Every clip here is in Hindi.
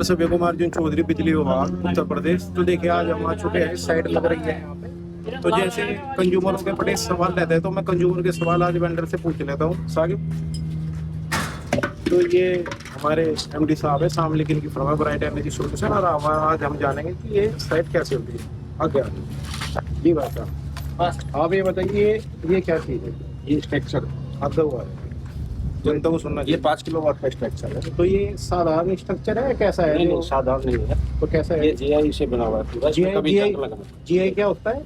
सभी कुमार अर्जुन चौधरी, बिजली विभाग उत्तर प्रदेश। तो देखिए आज हम आ चुके हैं, साइड लग रही है यहाँ पे। तो जैसे कंज्यूमर के बड़े सवाल रहते हैं, तो मैं कंज्यूमर के सवाल आज वेंडर से पूछ लेता हूँ। साकिब, तो ये हमारे एमडी साहब है, शाम लेकिन की फर्मा ब्राइट एनर्जी सोल्यूशन, और आज हम जानेंगे कि ये साइट कैसे होती है। आगे जी भाई साहब, आप ये बताइए ये क्या चीज़ है? ये स्ट्रक्चर आपका हुआ है, जनता को सुनना ये चाहिए। 5 किलोवाट का स्ट्रक्चर है। तो ये साधारण स्ट्रक्चर है कैसा है? नहीं, साधारण नहीं है। तो कैसा ये है? जीआई से बना हुआ है पूरा। इसमें कभी जंग लगना, जीआई क्या होता है?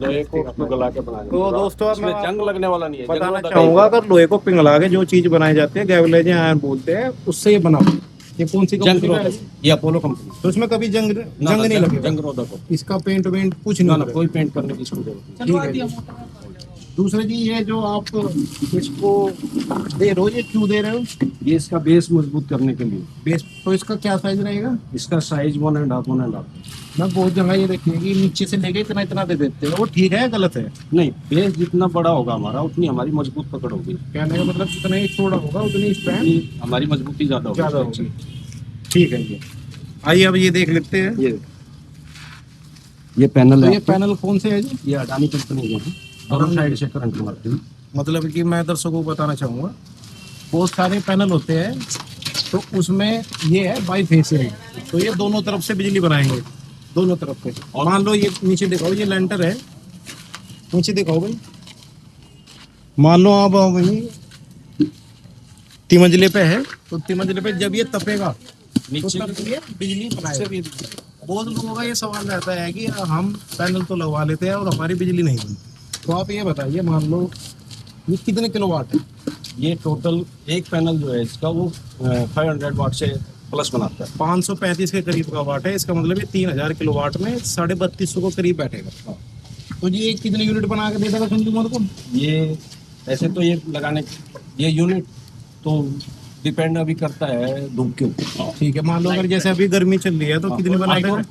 लोहे को उसको गला के बनाया। तो दोस्तों अब इसमें मैं जंग लगने वाला नहीं है। बताना चाहूंगा, अगर लोहे को पिघला के जो चीज बनाई जाती है, गैवलेज आयरन बोलते हैं, उससे ये बना हुआ है। ये कौन सी कंपनी का है? ये अपोलो कंपनी। तो इसमें कभी जंग नहीं लगे? जंग रोधक हो। इसका पेंट वेंट कुछ ना नहीं ना, लगा? कोई पेंट करने की इसको जरूरत नहीं। ठीक है जी। दूसरा जी, ये जो आप इसको दे रहे हो, ये क्यों दे रहे हो? ये इसका बेस मजबूत करने के लिए। बेस तो इसका क्या साइज रहेगा? इसका साइज 1.5 मैं बहुत जगह ये देखी है कि नीचे से लेके इतना इतना दे देते हैं, वो ठीक है गलत है? नहीं, बेस जितना बड़ा होगा हमारा, उतनी हमारी मजबूत पकड़ होगी। कहने का मतलब जितना ही छोटा होगा उतनी स्ट्रैंड उतनी हमारी मजबूती ज्यादा ज्यादा होगी। होगी। ठीक है जी, आइए अब ये देख लेते हैं। ये पैनल तो है। ये पैनल कौन से है जी? ये अडानी कंपनी के हैं। दोनों साइड से करंट मारते हैं। मतलब कि मैं दर्शकों को बताना चाहूँगा, बहुत सारे पैनल होते हैं, तो उसमें ये है बाई फेसियल। तो ये दोनों तरफ से बिजली बनाएंगे, दोनों तरफ से। और मान लो ये नीचे दिखाओ, ये लेंटर है, नीचे दिखाओ भाई। मान लो आप वही तिमंजले पे है, तो तिमंजले पे जब ये तपेगा तो नीचे तब ये बिजली बनाएगा। बहुत लोगों का ये सवाल रहता है कि हम पैनल तो लगवा लेते हैं और हमारी बिजली नहीं बनती। तो आप ये बताइए, मान लो ये कितने किलोवाट है? ये टोटल एक पैनल जो है इसका वो 500 वाट से प्लस बनाता है। 535 के करीब का वाट है। इसका मतलब ये 3000 किलोवाट में 3250 को करीब बैठेगा। तो ये कितने यूनिट बना के देता है कंज्यूमर को? ये ऐसे तो ये लगाने ये यूनिट तो डिपेंड अभी करता है धूप के ऊपर। ठीक है, मान लो अगर जैसे अभी गर्मी चल रही है तो कितनी बना देगा?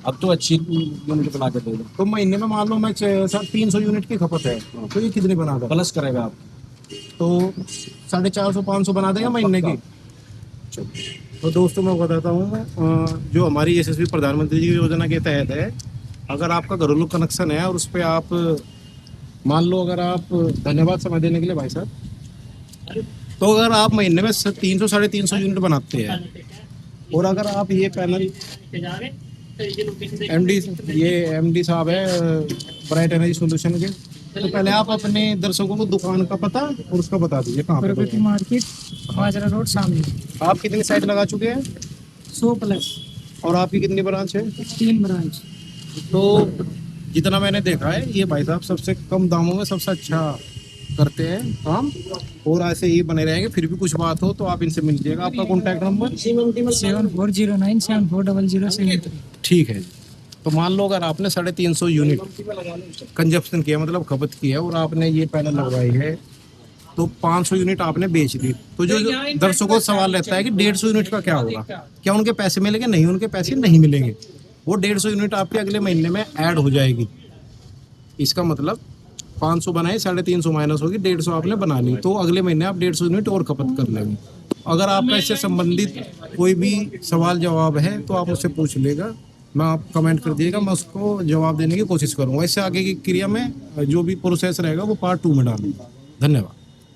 अब तो अच्छी यूनिट बना के देगा। तो महीने में मान लो मैं 300 यूनिट की खपत है, तो ये कितनी बना देगा? प्लस करेगा आप तो 450-500 बना देगा महीने की। तो दोस्तों मैं बताता हूँ, जो हमारी यशस्वी प्रधानमंत्री जी की योजना के तहत है, अगर आपका घरेलू कनेक्शन है और उस पर आप मान लो, अगर आप, धन्यवाद समय देने के लिए भाई साहब, तो अगर आप महीने में 300-350 यूनिट बनाते हैं, और अगर आप ये पैनल एमडी साहब है ब्राइट एनर्जी सॉल्यूशन के, तो पहले आप अपने दर्शकों को दुकान का पता और उसका बता दीजिए कहाँ पे? प्रगति मार्केट, माजरा रोड, सामने। आप कितनी साइट लगा चुके हैं 100+, और आपकी कितनी ब्रांच है? 3 ब्रांच। तो जितना मैंने देखा है, ये भाई साहब सबसे कम दामों में सबसे अच्छा करते हैं काम, और ऐसे ही बने रहेंगे। फिर भी कुछ बात हो तो आप इनसे मिल लीजिएगा। आपका कॉन्टैक्ट नंबर? 7409740073। ठीक है जी। तो मान लो अगर आपने 350 यूनिट कंजप्शन किया, मतलब खपत की है, और आपने ये पैनल लगवाई है, तो 500 यूनिट आपने बेच दी। तो जो दर्शकों को सवाल रहता है कि 150 यूनिट का क्या होगा, क्या उनके पैसे मिलेंगे? नहीं, उनके पैसे नहीं मिलेंगे। वो 150 यूनिट आपके अगले महीने में ऐड हो जाएगी। इसका मतलब 500 बनाए, 350 माइनस होगी, 150 आपने बना ली, तो अगले महीने आप 150 यूनिट और खपत कर लेंगे। अगर आपका इससे संबंधित कोई भी सवाल जवाब है तो आप उससे पूछ लेगा, मैं आप कमेंट कर दिएगा, मैं उसको जवाब देने की कोशिश करूँगा। इससे आगे की क्रिया में जो भी प्रोसेस रहेगा वो पार्ट 2 में डालूंगा। धन्यवाद।